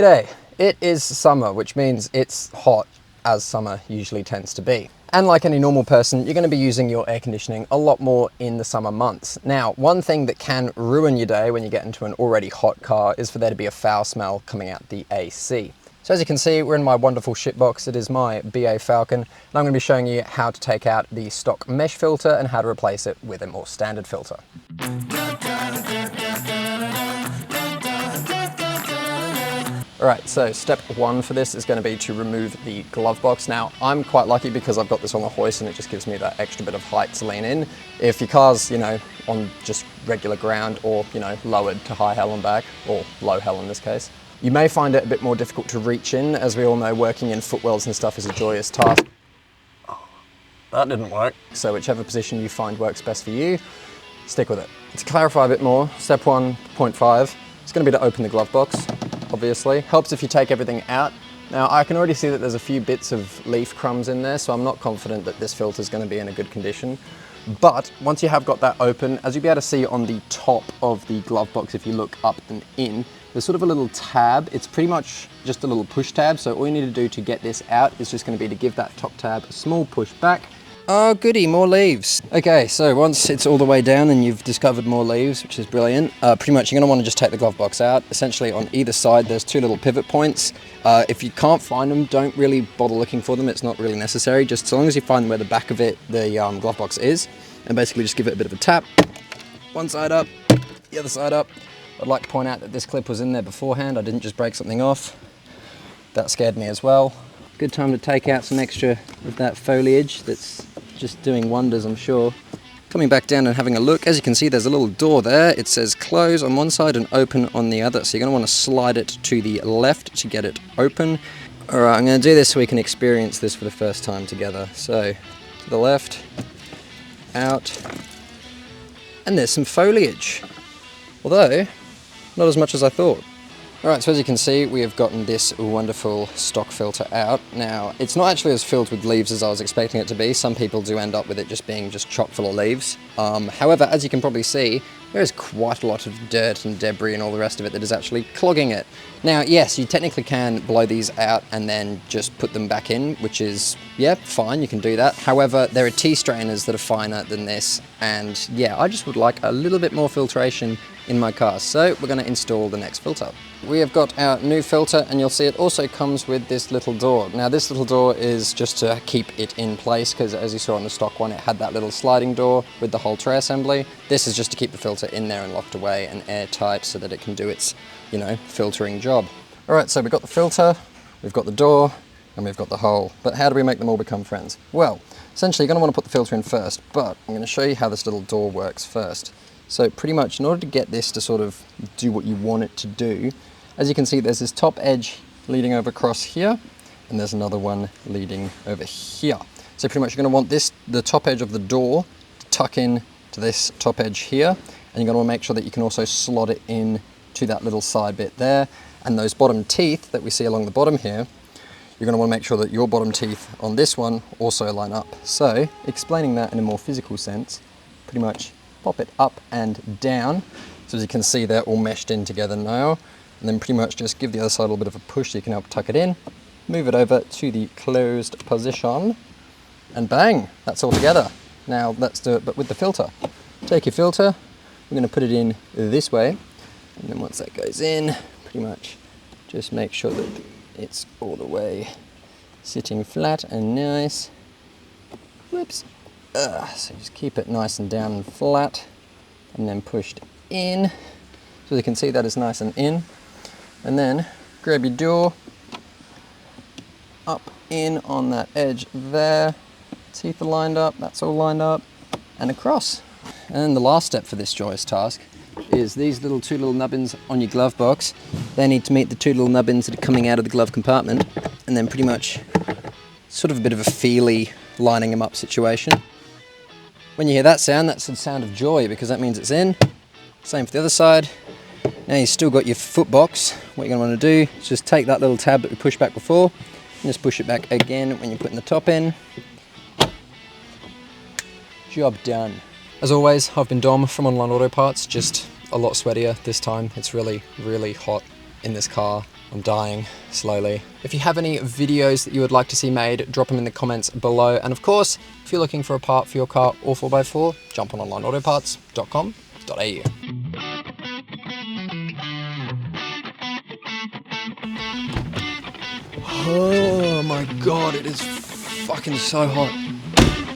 G'day. It is summer, which means it's hot, as summer usually tends to be. And like any normal person, you're going to be using your air conditioning a lot more in the summer months. Now, one thing that can ruin your day when you get into an already hot car is for there to be a foul smell coming out the AC. So as you can see, we're in my wonderful shit box. It is my BA Falcon, and I'm going to be showing you how to take out the stock mesh filter and how to replace it with a more standard filter. Alright, so step one for this is going to be to remove the glove box. Now, I'm quite lucky because I've got this on the hoist and it just gives me that extra bit of height to lean in. If your car's, on just regular ground or, lowered to high hell and back, or low hell in this case, you may find it a bit more difficult to reach in. As we all know, working in footwells and stuff is a joyous task. Oh, that didn't work. So whichever position you find works best for you, stick with it. To clarify a bit more, step 1.5 is going to be to open the glove box. Obviously. Helps if you take everything out. Now I can already see that there's a few bits of leaf crumbs in there, so I'm not confident that this filter is going to be in a good condition. But once you have got that open, as you'll be able to see on the top of the glove box, if you look up and in, there's sort of a little tab. It's pretty much just a little push tab, so all you need to do to get this out is just going to be to give that top tab a small push back. Oh goody, more leaves. Okay, so once it's all the way down and you've discovered more leaves, which is brilliant, pretty much you're going to want to just take the glove box out. Essentially on either side there's two little pivot points. If you can't find them, don't really bother looking for them. It's not really necessary, just as long as you find where the back of it, the glove box is, and basically just give it a bit of a tap. One side up, the other side up. I'd like to point out that this clip was in there beforehand. I didn't just break something off. That scared me as well. Good time to take out some extra of that foliage that's just doing wonders, I'm sure. Coming back down and having a look, as you can see there's a little door there. It says close on one side and open on the other, so you're going to want to slide it to the left to get it open. Alright, I'm going to do this so we can experience this for the first time together. So, to the left, out, and there's some foliage. Although, not as much as I thought. Alright, so as you can see, we have gotten this wonderful stock filter out. Now, it's not actually as filled with leaves as I was expecting it to be. Some people do end up with it just being chock full of leaves. However, as you can probably see, there is quite a lot of dirt and debris and all the rest of it that is actually clogging it. Now, yes, you technically can blow these out and then just put them back in, which is, yeah, fine, you can do that. However, there are T-strainers that are finer than this, and yeah, I just would like a little bit more filtration in my car, so we're going to install the next filter. We have got our new filter, and you'll see it also comes with this little door. Now, this little door is just to keep it in place, because as you saw on the stock one, it had that little sliding door with the whole tray assembly. This is just to keep the filter in there and locked away and airtight so that it can do its, filtering job. Alright, so we've got the filter, we've got the door, and we've got the hole. But how do we make them all become friends? Well, essentially you're going to want to put the filter in first, but I'm going to show you how this little door works first. So pretty much in order to get this to sort of do what you want it to do, as you can see there's this top edge leading over across here, and there's another one leading over here. So pretty much you're going to want the top edge of the door to tuck in to this top edge here, and you're going to want to make sure that you can also slot it in to that little side bit there. And those bottom teeth that we see along the bottom here, you're going to want to make sure that your bottom teeth on this one also line up. So explaining that in a more physical sense, pretty much pop it up and down. So as you can see, they're all meshed in together now. And then pretty much just give the other side a little bit of a push so you can help tuck it in. Move it over to the closed position. And bang, that's all together. Now let's do it, but with the filter. Take your filter, we're going to put it in this way. And then once that goes in, pretty much just make sure that it's all the way sitting flat and nice. Whoops. So just keep it nice and down and flat, and then pushed in. So you can see that is nice and in. And then grab your door, up in on that edge there. Teeth are lined up, that's all lined up, and across. And then the last step for this joyous task is these two little nubbins on your glove box. They need to meet the two little nubbins that are coming out of the glove compartment, and then pretty much sort of a bit of a feely lining them up situation. When you hear that sound, that's the sound of joy, because that means it's in. Same for the other side. Now you've still got your foot box. What you're going to want to do is just take that little tab that we pushed back before, and just push it back again when you're putting the top in. Job done. As always, I've been Dom from Online Auto Parts, just a lot sweatier this time. It's really, really hot. in this car. I'm dying slowly. If you have any videos that you would like to see made, drop them in the comments below. And of course, if you're looking for a part for your car or 4x4, jump on onlineautoparts.com.au. Oh my God, it is fucking so hot.